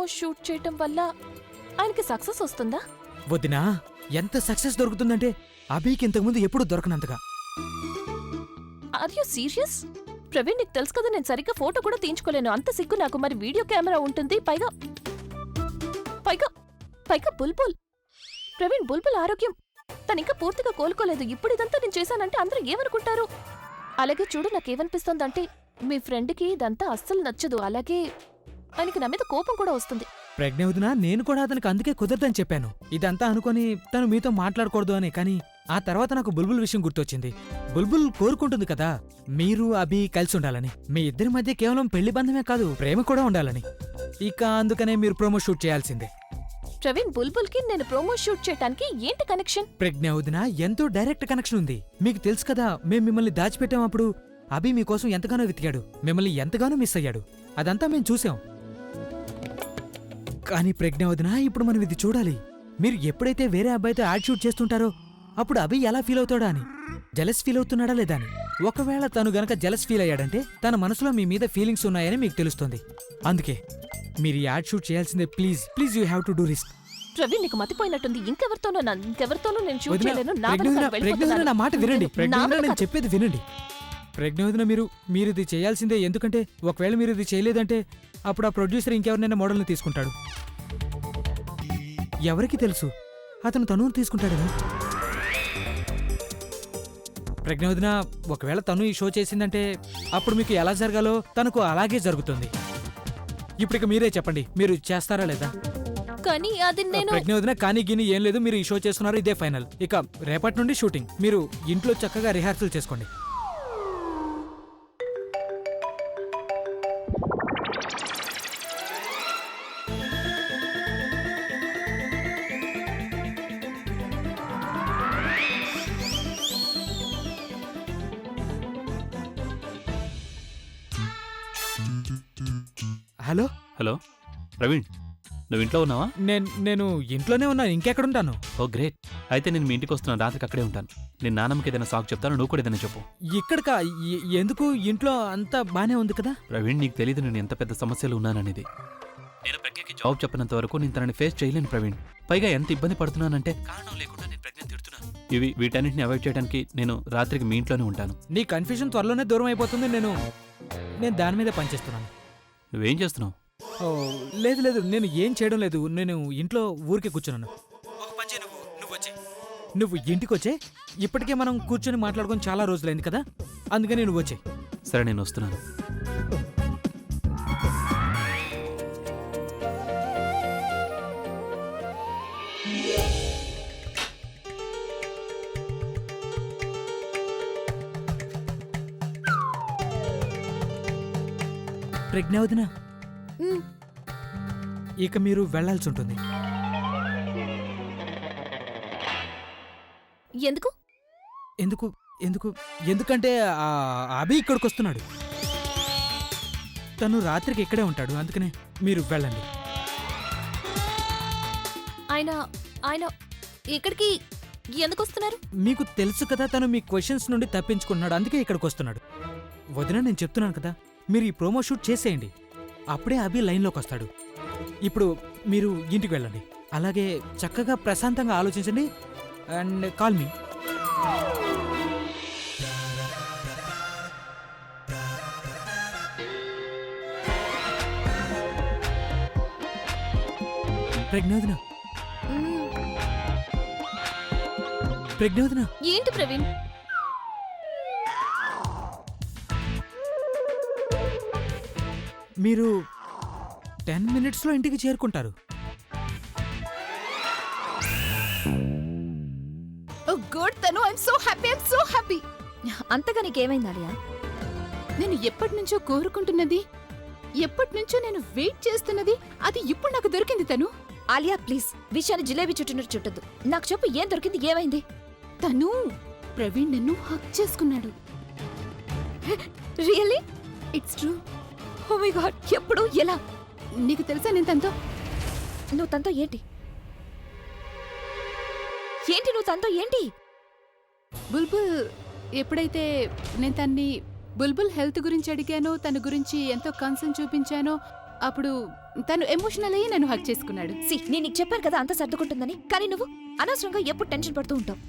Promo shoot చేయటం వల్ల ఆయనకి సక్సెస్ వస్తుందా? వదినా, ఎంత సక్సెస్ దొరుకుతుందంటే అభికి ఇంతకుముందు ఎప్పుడు దొరకనంతగా. Are you serious? ప్రవీణ్, నీకు తెలుసు కదా నేను సరిగ్గా ఫోటో కూడా తీయించుకోలేను, అంత సిగ్గు నాకు. మరి వీడియో కెమెరా ఉంటుంది, పైగా పైగా పైగా బుల్బుల్. ప్రవీణ్, బుల్బుల్ ఆరోగ్యం తనింకా పూర్తిగా కోలుకోలేదు. ఇప్పుడు ఇదంతా నేను చేశానంటే అందరూ ఏమనుకుంటారు? అలాగే చూడు, నాకేమనిపిస్తోందంటే మీ ఫ్రెండ్కి ఇదంతా అస్సలు నచ్చదు. అలాగే ఆయనకి నా మీద కోపం కూడా వస్తుంది. ప్రజ్ఞ వదినా, నేను కూడా అతనికి అందుకే కుదరదని చెప్పాను. ఇదంతా అనుకొని తను మీతో మాట్లాడకూడదు అని. కానీ ఆ తర్వాత నాకు బుల్బుల్ విషయం గుర్తొచ్చింది. బుల్బుల్ కోరుకుంటుంది కదా మీరు అభి కలిసి ఉండాలని. మీ ఇద్దరి మధ్య కేవలం పెళ్లి బంధమే కాదు, ప్రేమ కూడా ఉండాలని. ఇక అందుకనే మీరు ప్రోమో షూట్ చేయాల్సిందే. ప్రవీణ్, బుల్బుల్ కి నేను ప్రోమో షూట్ చేయడానికి ఏంటి కనెక్షన్? ప్రజ్ఞ వదినా, ఎంతో డైరెక్ట్ కనెక్షన్ ఉంది. మీకు తెలుసు కదా, మేం మిమ్మల్ని దాచిపెట్టాం. అప్పుడు అభి మీకోసం ఎంతగానో వెతికాడు, మిమ్మల్ని ఎంతగానో మిస్ అయ్యాడు. అదంతా మేం చూసాం. కానీ ప్రజ్ఞ వదినా, ఇప్పుడు మనం ఇది చూడాలి. మీరు ఎప్పుడైతే వేరే అబ్బాయితో యాడ్ షూట్ చేస్తుంటారో అప్పుడు అభి ఎలా ఫీల్ అవుతాడా అని, జెలస్ ఫీల్ అవుతున్నాడా లేదా అని. ఒకవేళ తను గనక జెలస్ ఫీల్ అయ్యాడంటే తన మనసులో మీ మీద ఫీలింగ్స్ ఉన్నాయని మీకు తెలుస్తుంది. అందుకే మీరు యాడ్ షూట్ చేయాల్సిందే. Please please, you have to do this. Praveen, నీకు మతిపోయినట్టుంది. ఇంకెవరితోనూ నేను షూట్ చేయలేను. నా మాట వినండి. నేను చెప్పేది వినండి. ప్రజ్ఞోదన, మీరు ఇది చేయాల్సిందే. ఎందుకంటే ఒకవేళ మీరు ఇది చేయలేదంటే అప్పుడు ఆ ప్రొడ్యూసర్ ఇంకెవరినైనా మోడల్ని తీసుకుంటాడు. ఎవరికి తెలుసు, అతను తనుని తీసుకుంటాడని. ప్రజ్ఞోదన, ఒకవేళ తను ఈ షో చేసిందంటే అప్పుడు మీకు ఎలా జరగాలో తనకు అలాగే జరుగుతుంది. ఇప్పటికి మీరే చెప్పండి, మీరు చేస్తారా లేదా? కానీ అది నేను ప్రజ్ఞోదన, కానీ గిని ఏం లేదు. మీరు ఈ షో చేస్తున్నారు, ఇదే ఫైనల్. ఇక రేపటి నుండి షూటింగ్. మీరు ఇంట్లో చక్కగా రిహార్సల్ చేసుకోండి. హలో హలో ప్రవీణ్, నువ్వు ఇంట్లో ఉన్నావా? నేను ఇంట్లోనే ఉన్నాను, ఇంకెక్కడుంటాను? ఓ గ్రేట్. అయితే నేను మీ ఇంటికి వస్తున్నాను, రాత్రికి అక్కడే ఉంటాను. నేను నాన్నమ్మకి ఏదైనా సాకు చెప్తాను, నువ్వు కూడా ఏదైనా చెప్పు. ఇక్కడికా? ఎందుకు? ఇంట్లో అంతా బానే ఉంది కదా. ప్రవీణ్, నీకు తెలీదు నేను ఎంత పెద్ద సమస్యలు ఉన్నాననేది. నేను ప్రజ్ఞకి జాబ్ చెప్పినంత వరకు నేను తనని ఫేస్ చేయలేను ప్రవీణ్. పైగా ఎంత ఇబ్బంది పడుతున్నానంటే కారణం లేకుండా నేను ప్రజ్ఞని తిడుతున్నాను. వీటన్నిటిని అవాయిడ్ చేయడానికి నేను రాత్రికి మీ ఇంట్లోనే ఉంటాను. నీ కన్ఫ్యూజన్ త్వరలోనే దూరం అయిపోతుంది. నేను దాని మీద పనిచేస్తున్నాను. నువ్వేం చేస్తున్నావు? లేదు, నేను ఏం చేయడం లేదు. నేను ఇంట్లో ఊరికే కూర్చున్నాను. ఒక పని చేయి, నువ్వు ఇంటికి వచ్చే. ఇప్పటికే మనం కూర్చొని మాట్లాడుకొని చాలా రోజులైంది కదా, అందుకని నువ్వు వచ్చే. సరే, నేను వస్తున్నాను. ప్రజ్ఞ వదినా, ఇక మీరు వెళ్లాల్సి ఉంటుంది. ఎందుకు? ఎందుకంటే అభి ఇక్కడికి వస్తున్నాడు. తను రాత్రికి ఇక్కడే ఉంటాడు, అందుకనే మీరు వెళ్ళండి. ఆయన ఇక్కడికి ఎందుకు వస్తున్నారు? మీకు తెలుసు కదా, తను మీ క్వశ్చన్స్ నుండి తప్పించుకున్నాడు, అందుకే ఇక్కడికి వస్తున్నాడు. వదిన, నేను చెప్తున్నాను కదా, మీరు ఈ ప్రోమో షూట్ చేసేయండి. అప్పుడే అభి లైన్లోకి వస్తాడు. ఇప్పుడు మీరు ఇంటికి వెళ్ళండి. అలాగే చక్కగా ప్రశాంతంగా ఆలోచించండి అండ్ కాల్ మీ. ప్రజ్ఞోదన, ఏంటి ప్రవీణ్? మీరు 10 minutesలో ఇంటికి చేరుకుంటారు. గుడ్ తను, ఐఎమ్ సో హ్యాపీ. అంతగా నీకేమైంది ఆలియా? నేను ఎప్పటి నుంచో కోరుకుంటున్నది, ఎప్పటి నుంచో నేను వెయిట్ చేస్తున్నది, అది ఇప్పుడు నాకు దొరికింది. తను ఆలియా, ప్లీజ్ విషయాన్ని జిలేబీ చుట్టినట్టు చుట్టద్దు. నాకు చెప్పు, ఏం దొరికింది? ఏమైంది? తను ప్రవీణ్ నన్ను హక్ చేసుకున్నాడు. Really? It's true. Oh my God, ఎప్పుడు? ఎలా? నీకు తెలుసా నేను తనతో? నువ్వు తనతో ఏంటి? నువ్వు తనతో ఏంటి? బుల్బుల్, ఎప్పుడైతే నేను తన్ని బుల్బుల్ హెల్త్ గురించి అడిగానో, తన గురించి ఎంతో కన్సర్న్ చూపించానో, అప్పుడు తను ఎమోషనల్ అయ్యి నన్ను హక్ చేసుకున్నాడు. నేను నీకు చెప్పాను కదా అంత సర్దుకుంటుందని, కానీ నువ్వు అనవసరంగా ఎప్పుడు టెన్షన్ పడుతూ ఉంటావు.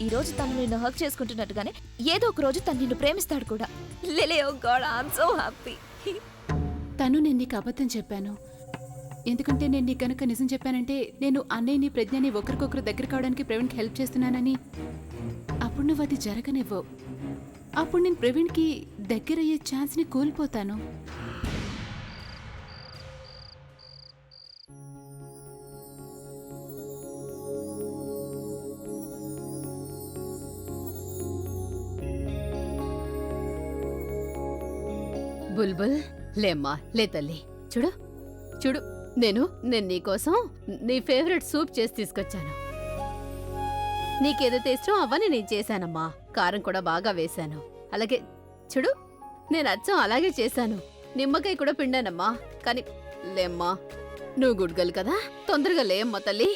ఈ రోజు తను నిన్ను హక్ చేసుకుంటున్నట్టుగానే ఏదో ఒక రోజు తను నిన్ను ప్రేమిస్తాడు కూడా. లేలే, oh God, I am so happy. తను నేను నీకు అబద్ధం చెప్పాను, ఎందుకంటే నేను నీకు కనుక నిజం చెప్పానంటే నేను అన్నయ్యని ప్రజ్ఞని ఒకరికొకరు దగ్గర కావడానికి ప్రవీణ్కి హెల్ప్ చేస్తున్నానని. అప్పుడు నువ్వు అది జరగనివ్వవు. అప్పుడు నేను ప్రవీణ్కి దగ్గరయ్యే ఛాన్స్ని కోల్పోతాను. బుల్బుల్ లేమ్మా, లే తల్లి. చూడు చూడు, నేను నీకోసం నీ ఫేవరెట్ సూప్ చేసి తీసుకొచ్చాను. నీకేదైతే ఇష్టం అవన్నీ నేను చేశానమ్మా. కారం కూడా బాగా వేశాను. అలాగే చూడు, నేను అచ్చం అలాగే చేశాను. నిమ్మకాయ కూడా పిండానమ్మా. కానీ లేమ్మా, నువ్వు గుడ్గలు కదా, తొందరగా లేమ్మా తల్లి.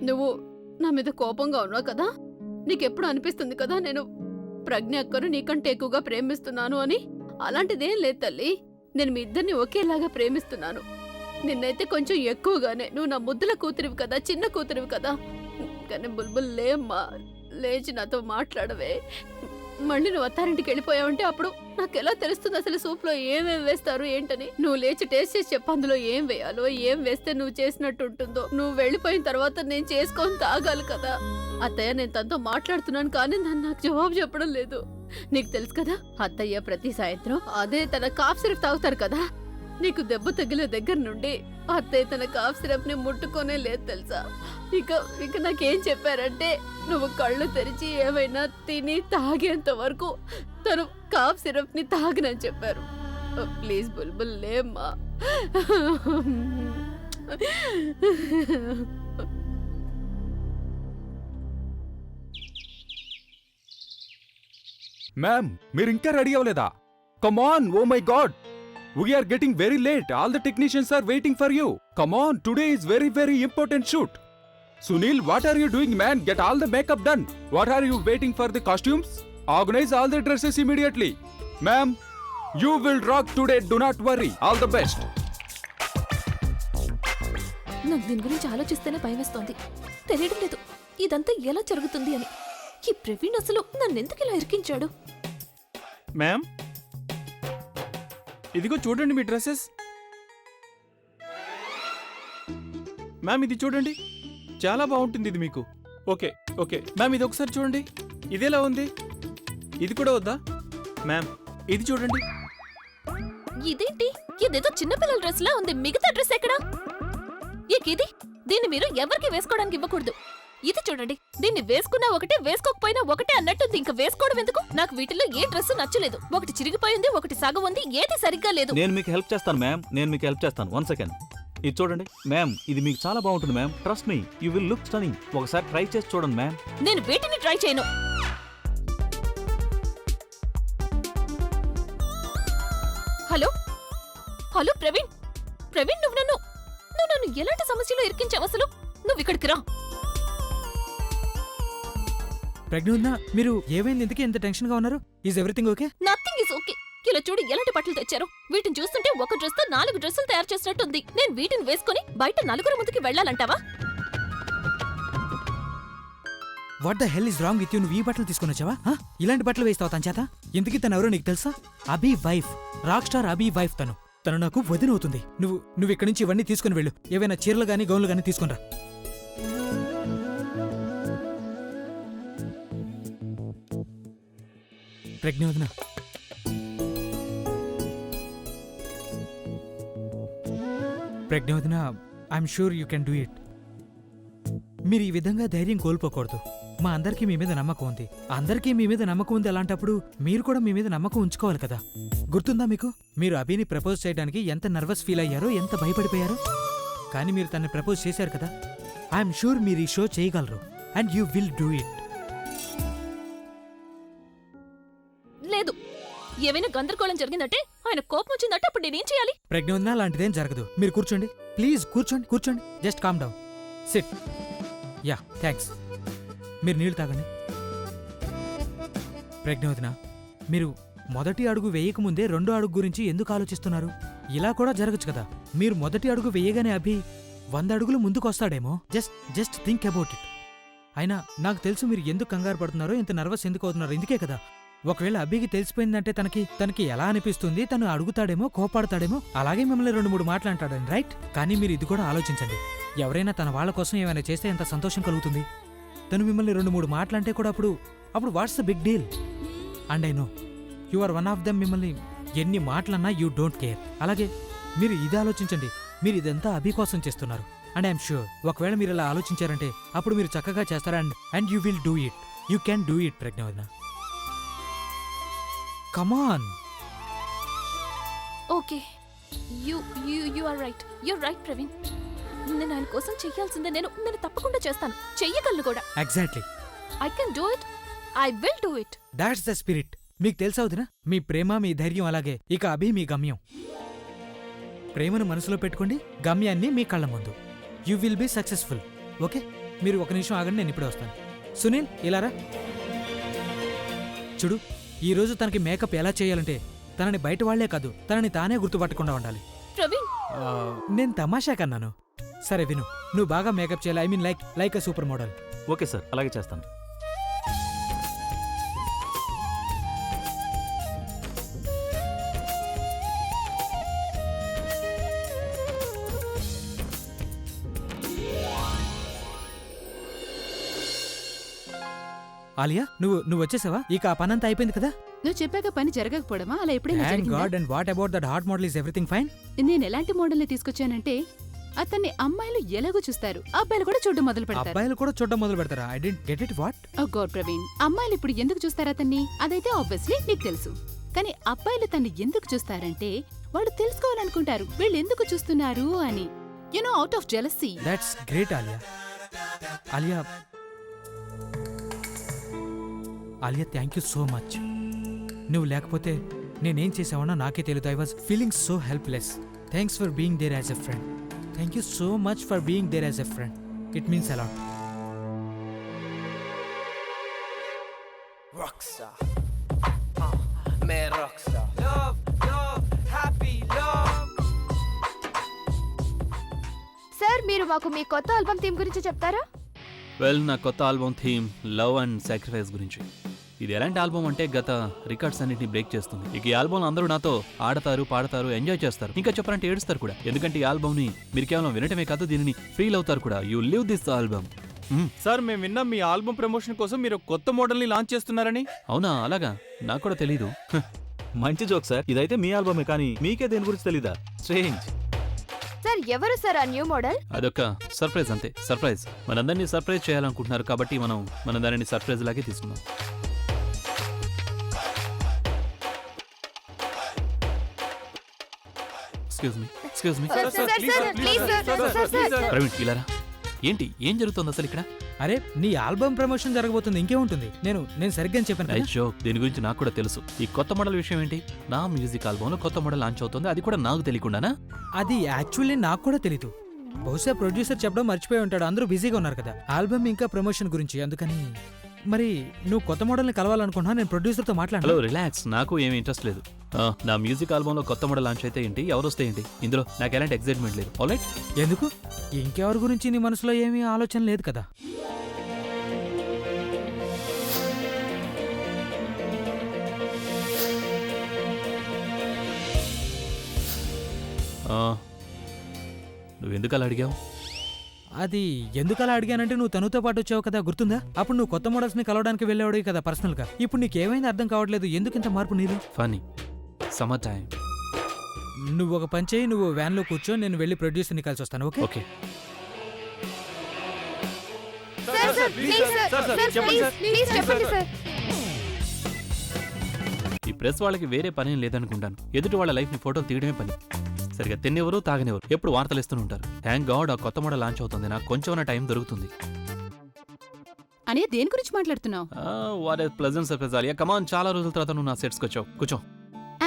నువ్వు నా మీద కోపంగా ఉన్నావు కదా, నీకెప్పుడు అనిపిస్తుంది కదా నేను ప్రజ్ఞ అక్కను నీకంటే ఎక్కువగా ప్రేమిస్తున్నాను అని. అలాంటిదేం లేదు తల్లి, నేను మీ ఇద్దరిని ఒకేలాగా ప్రేమిస్తున్నాను. నిన్నైతే కొంచెం ఎక్కువగానే. నువ్వు నా ముద్దుల కూతురివి కదా, చిన్న కూతురివి కదా. కానీ బుల్బుల్ లేమ్మా, లేచి నాతో మాట్లాడవే. మళ్ళీ నువ్వు అత్తారింటికి వెళ్ళిపోయావంటే అప్పుడు నాకెలా తెలుస్తుంది అసలు సూప్లో ఏమేం వేస్తారు ఏంటని. నువ్వు లేచి టేస్ట్ చేసి చెప్పు, అందులో ఏం వేయాలో, ఏం వేస్తే నువ్వు చేసినట్టు ఉంటుందో. నువ్వు వెళ్ళిపోయిన తర్వాత నేను చేసుకొని తాగాలి కదా. అత్తయ్య, నేను తనతో మాట్లాడుతున్నాను కానీ నన్ను నాకు జవాబు చెప్పడం లేదు. నీకు తెలుసు కదా, అత్తయ్య ప్రతి సాయంత్రం అదే తన కాఫ్ సిరప్ తాగుతారు కదా. నీకు దెబ్బ తగిలే దగ్గర నుండి అత్తయ్య తన కాఫ్ సిరప్ ని ముట్టుకోనే లేదు తెలుసా. ఇక నాకేం చెప్పారంటే, నువ్వు కళ్ళు తెరిచి ఏమైనా తిని తాగేంత వరకు తను కాఫ్ సిరప్ ని తాగనని చెప్పారు. ప్లీజ్ బుల్బుల్ లేమ్మా. మ్యామ్, మీరు ఇంకా రెడీ అవ్వలేదా? Come on, oh my God, we are getting very late. All the technicians are waiting for you. Come on, today is very very important shoot. Sunil, what are you doing, man? Get all the makeup done. What are you waiting for the costumes? Organize all the dresses immediately. Ma'am, you will rock today, do not worry. All the best. నాకు దీని గురించి ఆలోచిస్తేనే భయం వేస్తోంది. తెలియడం లేదు ఇదంతా ఎలా జరుగుతుంది అని. ఈ ప్రవీణ్ అసలు నన్నెందుకు ఇలా ఇరికించాడు? మ్యామ్, ఇదిగో చూడండి మీ డ్రెస్సెస్. మ్యామ్, ఇది చూడండి, చాలా బాగుంటుంది ఇది మీకు. ఓకే ఓకే మ్యామ్, ఇది ఒకసారి చూడండి, ఇదేలా ఉంది? ఇది కూడా వద్దా? మ్యామ్, ఇది చూడండి. ఇదేంటి, ఇదేదో చిన్నపిల్లల డ్రెస్ లా ఉంది. మిగతా డ్రెస్ ఎక్కడా? ఇది దీన్ని మీరు ఎవరికి వేసుకోవడానికి ఇవ్వకూడదు. ఇది చూడండి, దీన్ని వేసుకున్నా ఒకటే, వేసుకోకపోయినా ఒకటే అన్నట్టుంది. ఇంకా వేసుకోవడం ఎందుకు? నాకు వీటిలో ఏ డ్రెస్ నచ్చలేదు. ఒకటి చిరిగిపోయింది, ఒకటి సగం ఉంది, ఏది సరిగ్గా లేదు. నేను మీకు హెల్ప్ చేస్తాను మ్యామ్, నేను మీకు హెల్ప్ చేస్తాను. 1 సెకండ్. ఇది చూడండి మ్యామ్, ఇది మీకు చాలా బాగుంటుంది ma'am. Trust me, you will look stunning. ఒకసారి ట్రై చేసి చూడండి మ్యామ్. నేను వీటిని ట్రై చేయను. హలో హలో ప్రవీణ్, ప్రవీణ్, నువ్వు నన్ను ఎలాంటి సమస్యలో ఇరికించావు అసలు? నువ్వు ఇక్కడికి రా. ప్రజ్ఞ, మీరు ఏమైంది? ఎందుకు ఎంత టెన్షన్ గా ఉన్నారు? Is everything okay? Nothing is okay. ఇలా చూడు, ఎలాంటి బట్టలు తెచ్చారు. వీటిని చూస్తుంటే ఒక డ్రెస్ తో 4 డ్రెస్సులు తయారు చేసినట్టుంది. నేను వీటిని వేసుకుని బయట 4 ముందుకి వెళ్ళాలంటావా? What the hell is wrong with you? నువ్వు ఈ బట్టలు తీసుకుని వచ్చావా? ఇలాంటి బట్టలు వేస్తావు తన చేత? ఎందుకు తను ఎవరో నీకు తెలుసా? అభి వైఫ్, రాక్ స్టార్ అభి వైఫ్. తను నాకు వదినవుతుంది. నువ్వు ఇక్కడి నుంచి ఇవన్నీ తీసుకుని వెళ్ళు. ఏవైనా చీరలు గానీ గౌన్లు గానీ తీసుకునిరా. Prajnodana, Prajnodana, I'm sure you can do it. మీరు ఈ విధంగా ధైర్యం కోల్పోకూడదు. మా అందరికీ మీ మీద నమ్మకం ఉంది. అందరికీ మీ మీద నమ్మకం ఉంది. అలాంటప్పుడు మీరు కూడా మీ మీద నమ్మకం ఉంచుకోవాలి కదా. గుర్తుందా మీకు? మీరు అభిని ప్రపోజ్ చేయడానికి ఎంత నర్వస్ ఫీల్ అయ్యారో, ఎంత భయపడిపోయారో. కానీ మీరు తనని ప్రపోజ్ చేశారు కదా. ఐఎమ్ షూర్ మీరు ఈ షో చేయగలరు. And you will do it. లేదు, ఏమైనా గందరగోళం జరిగిందంటే, ఆయన కోపం వచ్చిందంటే అప్పుడు నేనేం చేయాలి? ప్రజ్ఞోదన, లాంటిదేం జరగదు. మీరు కూర్చోండి ప్లీజ్. కూర్చోండి. Just calm down. SIT. Yeah, thanks. మీరు నీళ్లు తాగండి. ప్రజ్ఞోదన, మీరు మొదటి అడుగు వేయకముందే రెండో అడుగు గురించి ఎందుకు ఆలోచిస్తున్నారు? ఇలా కూడా జరగచ్చు కదా. మీరు మొదటి అడుగు వేయగానే అభి 100 అడుగులు ముందుకొస్తాడేమో. Just think about it. అయినా నాకు తెలుసు మీరు ఎందుకు కంగారు పడుతున్నారో, ఇంత నర్వస్ ఎందుకు అవుతున్నారో. ఇందుకే కదా. ఒకవేళ అభికి తెలిసిపోయిందంటే తనకి ఎలా అనిపిస్తుంది, తను అడుగుతాడేమో, కోపాడతాడేమో, అలాగే మిమ్మల్ని 2-3 మాటలు అంటాడని, రైట్? కానీ మీరు ఇది కూడా ఆలోచించండి. ఎవరైనా తన వాళ్ళ కోసం ఏమైనా చేస్తే ఎంత సంతోషం కలుగుతుంది. తను మిమ్మల్ని 2-3 మాటలు అంటే కూడా అప్పుడు what's the big deal? And I know you are one of them. మిమ్మల్ని ఎన్ని మాటలన్నా యూ డోంట్ కేర్. అలాగే మీరు ఇది ఆలోచించండి, మీరు ఇదంతా అభి కోసం చేస్తున్నారు. అండ్ ఐఎమ్ షూర్ ఒకవేళ మీరు ఇలా ఆలోచించారంటే అప్పుడు మీరు చక్కగా చేస్తారు. And you will do it. You can do it Prajnavadana. Come on. Okay, you are right. You're right Praveen. నేను ఆయన కోసం చెయ్యాల్సిందే. నేను తప్పకుండా చేస్తాను, చెయ్యగలను కూడా. Exactly. I can do it. I will do it. That's the spirit. మీకు తెలుసవుతున్నా, మీ ప్రేమ, మీ ధైర్యం, అలాగే ఇక అభి మీ గమ్యం. ప్రేమను మనసులో పెట్టుకోండి, గమ్యాన్ని మీ కళ్ళ ముందు. You will be successful. Okay, మీరు ఒక నిమిషం ఆగండి, నేను ఇప్పుడే వస్తాను. సునీల్, ఇలారా. చూడు, ఈరోజు తనకి మేకప్ ఎలా చేయాలంటే తనని బయట వాళ్లే కాదు, తనని తానే గుర్తుపట్టకుండా ఉండాలి. ప్రవీణ్, నేను తమాషా కన్నాను. సరే విను, నువ్వు బాగా మేకప్ చేయాలి. I mean like a super model. Okay sir, అలాగే చేస్తాను. ఆలియా, నువ్వు వచ్చేసావా? ఇక ఆ పనంతా అయిపోయింది కదా? నువ్వు చెప్పాక పని జరగకపోవడమా? అలా ఎప్పుడైనా థాంక్ జరిగిందా? God. And what about that hot model? Is everything fine? నేను ఎలాంటి మోడల్ని తీసుకొచ్చానంటే అతన్ని అమ్మాయిలు ఎలాగో చూస్తారు, అబ్బాయిలు కూడా చూడడం మొదలు పెడతారు. అబ్బాయిలు కూడా చూడడం మొదలు పెడతారా? I don't get it. What? Oh God Praveen, అమ్మాయిలు ఇప్పుడు ఎందుకు చూస్తారు అతన్ని? అదైతే ఆబ్వియస్లీ నీకు తెలుసు. కానీ అబ్బాయిలు తన్ని ఎందుకు చూస్తారంటే వాళ్ళు తెలుసుకోవాలనుకుంటారు వీళ్ళు ఎందుకు చూస్తున్నారు అని. You know, out of jealousy. That's great Alia. Alia, thank you so much. నువ్వు లేకపోతే నేనేం చేసావనో నాకే తెలియదు. I was feeling so helpless. Thanks for being there as a friend. Thank you so much for being there as a friend. It means a lot. Rockstar. Man rockstar. Love, happy love. Sir, మీరు మాకు మీ కొత్త album theme గురించి చెప్తారా? Well, నా కొత్త album theme love and sacrifice గురించి. ఇది ఎలాంటి ఆల్బమ్ అంటే గత రికార్డ్స్ అన్నిటిని బ్రేక్ చేస్తుంది. ఇక ఈ ఆల్బమ్ అందరూ నాతో ఆడతారు, పాడతారు, ఎంజాయ్ చేస్తారు, ఇంకా చెప్పాలంటే ఏడుస్తారు కూడా. ఎందుకంటే ఈ ఆల్బమ్ ని మీరు కేవలం వినటమే కాదు, దీనిని ఫీల్ అవుతారు కూడా. You live this album. Sir, మేము విన్నాం మీ ఆల్బమ్ ప్రమోషన్ కోసం మీరు కొత్త మోడల్ ని లాంచ్ చేస్తున్నారని. అవునా? అలాగా? నాకు కూడా తెలీదు. మంచి జోక్ సార్. ఇదైతే మీ ఆల్బమే, కానీ మీకే దేని గురించి తెలీదా? స్ట్రేంజ్. సార్, ఎవరు సార్ ఆ న్యూ మోడల్? అదొక సర్ప్రైజ్, అంతే. సర్ప్రైజ్. మనందరినీ సర్ప్రైజ్ చేయాలనుకుంటున్నారు కాబట్టి మన దానిని సర్ప్రైజ్ లాగే తీసుకున్నాం. Excuse me. ప్రవీణ్, ఇలారా. ఏంటి, ఏం జరుగుతుంది అసలు ఇక్కడ? అరే, నీ ఆల్బమ్ ప్రమోషన్ జరగబోతుంది, ఇంకేముంటుంది. నేను సరిగ్గా చెప్పాను కదా? Nice joke. దీని గురించి నాకు కూడా తెలుసు. ఈ కొత్త మోడల్ విషయం ఏంటి? నా మ్యూజిక్ ఆల్బమ్ లో కొత్త మోడల్ లాంచ్ అవుతుంది, అది కూడా నాకు తెలియకుండానా? అది యాక్చువల్లీ నాకు కూడా తెలీదు. బహుశా ప్రొడ్యూసర్ చెప్పడం మర్చిపోయి ఉంటాడు. అందరూ బిజీగా ఉన్నారు కదా ఆల్బమ్ ఇంకా ప్రమోషన్ గురించి, అందుకని. మరి నువ్వు కొత్త మోడల్ని కలవాలనుకున్నా, నేను ప్రొడ్యూసర్తో మాట్లాడాను. Hello, relax. నాకు ఏమీ ఇంట్రెస్ట్ లేదు. నా మ్యూజిక్ ఆల్బమ్ లో కొత్త మోడల్ లాంచ్ అయితే ఏంటి, ఎవరు వస్తే ఏంటి, ఇందులో నాకు ఎలాంటి ఎక్సైట్మెంట్ లేదు. ఆల్రైట్? ఎందుకు? ఇంకెవరి గురించి నీ మనసులో ఏమీ ఆలోచన లేదు కదా? నువ్వెందుకు అలా అడిగావు? అది ఎందుకలా అడిగానంటే నువ్వు తనుతో పాటు వచ్చావు కదా, గుర్తుందా? అప్పుడు నువ్వు కొత్త మోడల్స్ ని కలవడానికి వెళ్ళావు కదా పర్సనల్ గా. ఇప్పుడు నీకేమైంది అర్థం కావట్లేదు, ఎందుకింత మార్పు నీరు? Funny summer time. నువ్వు ఒక పని చేయి, నువ్వు వ్యాన్ లో కూర్చో, నేను వెళ్ళి ప్రొడ్యూసర్ని కలిసి వస్తాను. ఓకే? ఓకే. ఈ ప్రెస్ వాళ్ళకి వేరే పనేం లేదనుకుంటాను. ఎదుటి వాళ్ళ లైఫ్ ని ఫోటోలు తీయడమే పని. సరిగా తినేవారు, తాగనివ్వరు, ఎప్పుడు వార్తలు ఇస్తూనే ఉంటారు. థ్యాంక్ గాడ్ ఆ కొత్త మోడల్ లాంచ్ అవుతుంది, నాకు కొంచెం టైం దొరుకుతుంది. అనే దేని గురించి మాట్లాడుతున్నావు? What a pleasant surprise Alia. Come on, చాలా రోజుల తర్వాత నువ్వు నా సెట్స్కి వచ్చావు. కూర్చో.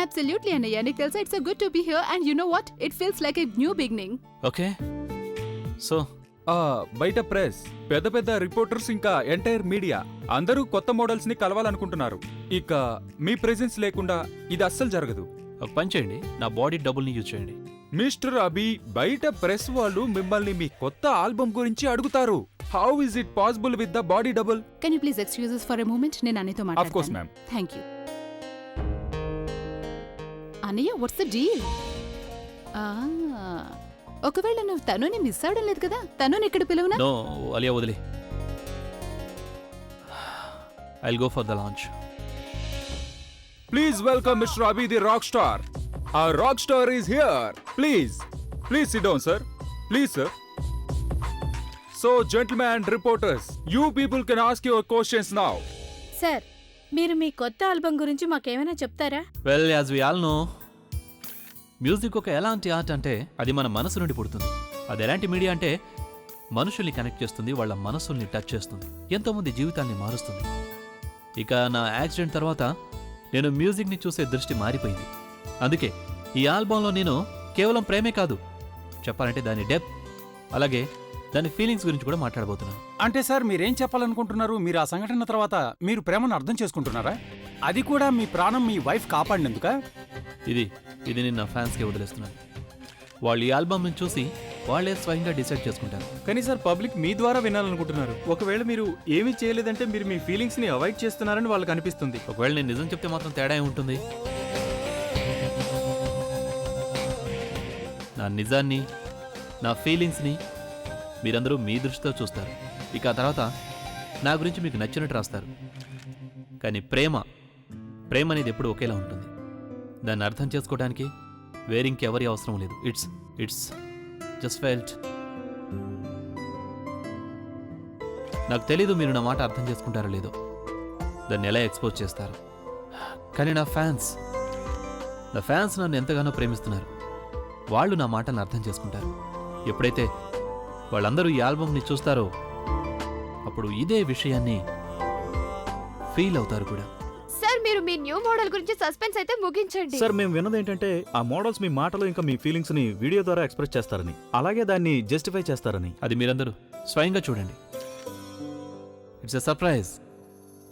అబ్సల్యూట్లీ అన్నయ్య, నీకు తెలుసా, it's good to be here and you know what, it feels like a new beginning. Okay. So బయట ప్రెస్, పెద్ద పెద్ద రిపోర్టర్స్ ఇంకా ఎంటైర్ మీడియా అందరూ కొత్త మోడల్స్ ని కలవాలనుకుంటున్నారు. ఇక మీ ప్రెజెన్స్ లేకుండా ఇది అస్సలు జరగదు. ఒక పని చేయండి, నా బాడీ డబుల్ని యూజ్ చేయండి. మిస్టర్ అభి, బయట ప్రెస్ వాళ్ళు మిమ్మల్ని మీ కొత్త ఆల్బమ్ గురించి అడుగుతారు. How is it possible with the body double? Can you please excuses for a moment? నేను అన్నయ్యతో ఆఫ్ కోర్స్ మాట్లాడతాను. మ్యామ్. Thank you. అన్నయ్య, వాట్స్ ద డీల్? ఒకవేళ నువ్వు తనుని మిస్ అవడం లేదు కదా, తనుని ఇక్కడ పిలువునా? నో అలియా, వదిలే. I'll go for the launch. Please welcome Mr. Abhi, the rock star. Our rock star is here. Please sit down, sir. Please, sir. So, gentlemen and reporters, you people can ask your questions now. Sir, మీరు మీ కొత్త album గురించి మాకేమైనా చెప్తారా? Well, as we all know, music ఒక ఎలాంటి art అంటే అది మన మనసు నుండి పుడుతుంది. అది ఎలాంటి మీడియా అంటే మనుషుల్ని కనెక్ట్ చేస్తుంది, వాళ్ళ మనసుల్ని టచ్ చేస్తుంది, ఎంతోమంది జీవితాల్ని మారుస్తుంది. ఇక నా యాక్సిడెంట్ తర్వాత నేను మ్యూజిక్ని చూసే దృష్టి మారిపోయింది. అందుకే ఈ ఆల్బంలో నేను కేవలం ప్రేమే కాదు, చెప్పాలంటే దాని డెప్త్, అలాగే దాని ఫీలింగ్స్ గురించి కూడా మాట్లాడబోతున్నాను. అంటే సార్, మీరేం చెప్పాలనుకుంటున్నారు? మీరు ఆ సంఘటన తర్వాత మీరు ప్రేమను అర్థం చేసుకుంటున్నారా? అది కూడా మీ ప్రాణం మీ వైఫ్ కాపాడినందుక? ఇది నేను నా ఫ్యాన్స్కే వదిలేస్తున్నాను. వాళ్ళు ఈ ఆల్బమ్ని చూసి వాళ్ళే స్వయంగా డిసైడ్ చేసుకుంటారు. కానీ సార్, పబ్లిక్ మీ ద్వారా వినాలనుకుంటున్నారు. ఒకవేళ మీరు ఏమీ చేయలేదంటే మీరు మీ ఫీలింగ్స్ ని అవాయిడ్ చేస్తున్నారని వాళ్ళకి అనిపిస్తుంది. ఒకవేళ నేను నిజం చెప్తే మాత్రం తేడా ఉంటుంది. నా నిజాన్ని, నా ఫీలింగ్స్ని మీరందరూ మీ దృష్టితో చూస్తారు. ఇక ఆ తర్వాత నా గురించి మీకు నచ్చినట్టు రాస్తారు. కానీ ప్రేమ అనేది ఎప్పుడు ఒకేలా ఉంటుంది. దాన్ని అర్థం చేసుకోవడానికి వేరింకెవరి అవసరం లేదు. It's just felt. నాకు తెలీదు మీరు నా మాట అర్థం చేసుకుంటారో లేదో, దాన్ని ఎలా ఎక్స్పోజ్ చేస్తారు. కానీ నా ఫ్యాన్స్ నన్ను ఎంతగానో ప్రేమిస్తున్నారు. వాళ్ళు నా మాటను అర్థం చేసుకుంటారు. ఎప్పుడైతే వాళ్ళందరూ ఈ ఆల్బమ్ని చూస్తారో అప్పుడు ఇదే విషయాన్ని ఫీల్ అవుతారు కూడా. సార్, మీరు మీ న్యూ మోడల్ గురించి సస్పెన్స్ అయితే ముగించండి. సార్, మేము విన్నది ఏంటంటే ఆ మోడల్స్ మీ మాటలు ఇంకా మీ ఫీలింగ్స్ ని వీడియో ద్వారా ఎక్స్ప్రెస్ చేస్తారని, అలాగే దాన్ని జస్టిఫై చేస్తారని. అది మీరందరూ స్వయంగా చూడండి. It's a surprise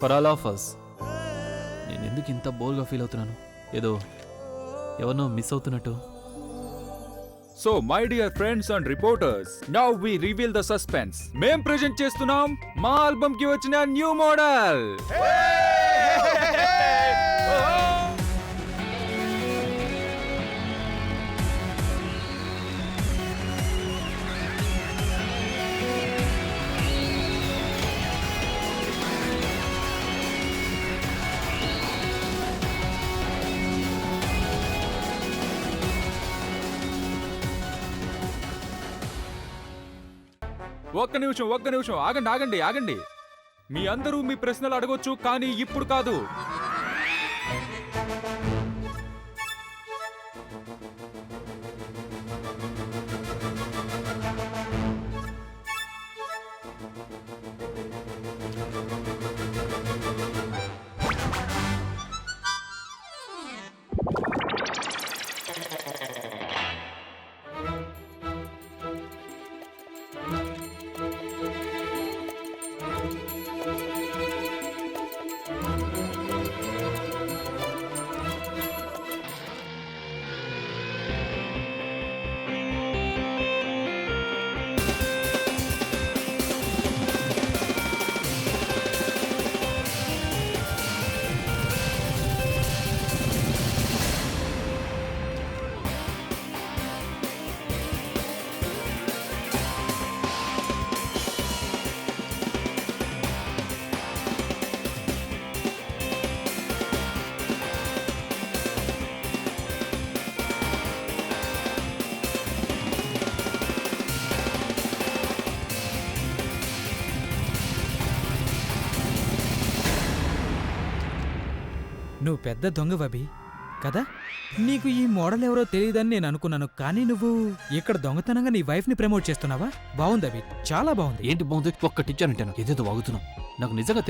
for all of us. నేను ఎందుకు ఇంత బోర్గా ఫీల్ అవుతున్నాను? ఏదో ఎవరినో మిస్ అవుతున్నట్టు. So, my dear friends and reporters, now we reveal the suspense. మేం ప్రెజెంట్ చేస్తున్నాం మా ఆల్బమ్ కి వచ్చిన న్యూ మోడల్. ఒక్క నిమిషం ఆగండి. మీ అందరూ మీ ప్రశ్నలు అడగొచ్చు, కానీ ఇప్పుడు కాదు. నువ్వు పెద్ద దొంగవబి, కదా నీకు ఈ మోడల్ ఎవరో తెలియదని నేను అనుకున్నాను, కానీ నువ్వు ఇక్కడ దొంగతనంగా నీ వైఫ్ ని ప్రమోట్ చేస్తున్నావా? బాగుంది అభి, చాలా బాగుంది. ఏంటి బాగుంది? ఒక్కటి ఇచ్చానంటే ఏదేదో వాగుతున్నావు. నాకు నిజంగా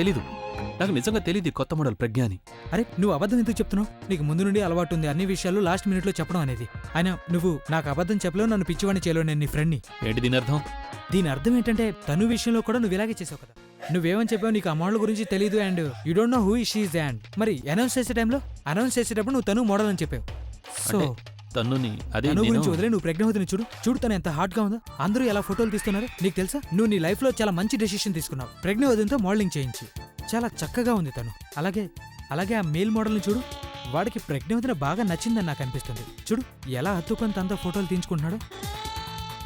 తెలీదు కొత్త మోడల్ ప్రజ్ఞ అని. అరే నువ్వు అబద్ధం ఎందుకు చెప్తున్నావు? నీకు ముందు నుండి అలవాటు ఉంది అన్ని విషయాలు లాస్ట్ మినిట్ లో చెప్పడం అనేది. అయినా నువ్వు నాకు అబద్ధం చెప్పలేవు, నన్ను పిచ్చివాడిని చేయలేవు, నేను నీ ఫ్రెండ్ని. ఏంటి దీని అర్థం? దీని అర్థం ఏంటంటే తను విషయంలో కూడా నువ్వు ఇలాగే చేసావు కదా. నువ్వేమని చెప్పావు? నీకు ఆ మోడల్ గురించి తెలియదు and you don't know who she's and మరి అనౌన్స్ చేసేటప్పుడు నువ్వు తను మోడల్ అని చెప్పావు. సో తన్నుని అదే తను గురించి వదిలే, నువ్వు ప్రజ్ఞావతిని చూడు తను ఎంత హాట్ గా ఉందో. అందరూ ఎలా ఫోటోలు తీస్తున్నారు నీకు తెలుసా? నువ్వు నీ లైఫ్ లో చాలా మంచి డెసిషన్ తీసుకున్నావు, ప్రజ్ఞావతితో మోడలింగ్ చేయించి. చాలా చక్కగా ఉంది తను. అలాగే ఆ మేల్ మోడల్ని చూడు, వాడికి ప్రజ్ఞావతిని బాగా నచ్చిందని నాకు అనిపిస్తుంది. చూడు ఎలా హత్తుకొని తనతో ఫోటోలు తీయించుకుంటున్నాడు.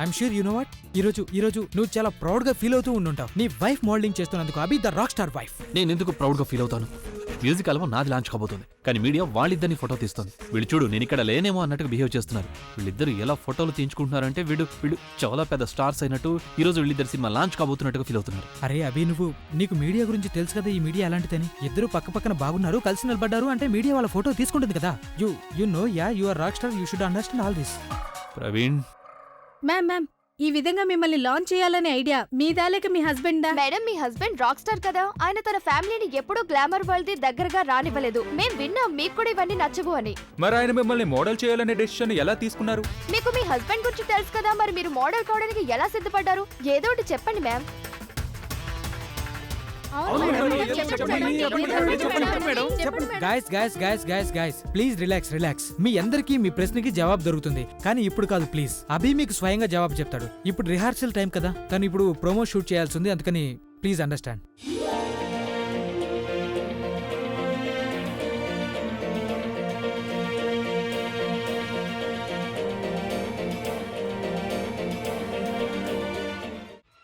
I'm sure you know what, ఈరోజు నువ్వు చాలా ప్రౌడ్ గా ఫీల్ అవుతూ ఉండుంటావు నీ వైఫ్ మోడలింగ్ చేస్తున్నందుకు. అభి ద రాక్ స్టార్ వైఫ్. నేను ఎందుకు ప్రౌడ్ గా ఫీల్ అవుతాను? మ్యూజిక్ ఆల్బమ్ నాది లాంచ్ కాబోతుంది, కానీ మీడియా వాళ్ళిద్దరిని ఫోటో తీస్తుంది. వీళ్ళు చూడు నేను ఇక్కడ లేనేమో అన్నట్టుగా బిహేవ్ చేస్తున్నారు. వీళ్ళిద్దరు ఎలా ఫోటోలు తీయించుకుంటున్నారంటే వీళ్ళు చాలా పెద్ద స్టార్స్ అయినట్టు ఈ రోజు వీళ్ళిద్దరు సినిమా లాంచ్ కాబోతున్నట్టుగా ఫీల్ అవుతున్నారు. అరే అభి నీకు మీడియా గురించి తెలుసు కదా, ఈ మీడియా ఎలాంటిదని. ఇద్దరు పక్క పక్కన బాగున్నారు, కలిసి నిలబడ్డారు అంటే మీడియా వాళ్ళ ఫోటో తీసుకుంటుంది కదా. You know you are rock star, you should understand all this. Praveen ma'am ఈ విధంగా మిమ్మల్ని లాంచ్ చేయాలనే ఐడియా మీదా లేక మీ హస్బెండ్ దా? మేడం మీ హస్బెండ్ రాక్ స్టార్ కదా, ఆయన తన ఫ్యామిలీని ఎప్పుడూ గ్లామర్ వరల్డ్ దగ్గరగా రానివ్వలేదు. మేం విన్నాం మీకు కూడా ఇవన్నీ నచ్చవు అని. మరి ఆయన మిమ్మల్ని మోడల్ చేయాలనే డెసిషన్ ఎలా తీసుకున్నారు? మీకు మీ హస్బెండ్ గురించి తెలుసు కదా, మరి మీరు మోడల్ కావడానికి ఎలా సిద్ధపడ్డారు? ఏదో ఒకటి చెప్పండి మ్యామ్. Guys please relax. మీ అందరికీ మీ ప్రశ్నకి జవాబు దొరుకుతుంది, కానీ ఇప్పుడు కాదు ప్లీజ్. అభి మీకు స్వయంగా జవాబు చెప్తాడు. ఇప్పుడు రిహార్సల్ టైం కదా, తను ఇప్పుడు ప్రోమో షూట్ చేయాల్సి ఉంది, అందుకని ప్లీజ్ అండర్స్టాండ్.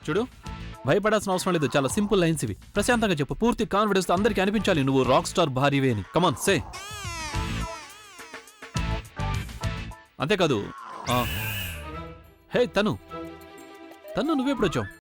చూడు భయపడాల్సిన అవసరం లేదు, చాలా సింపుల్ లైన్స్ ఇవి. ప్రశాంతంగా చెప్పు, పూర్తి కాన్ఫిడెన్స్ తో అందరికీ అనిపించాలి నువ్వు రాక్ స్టార్ భారీవే అని. కమాన్ సే. అంతేకాదు హే తను నువ్వెప్పుడు వచ్చావు?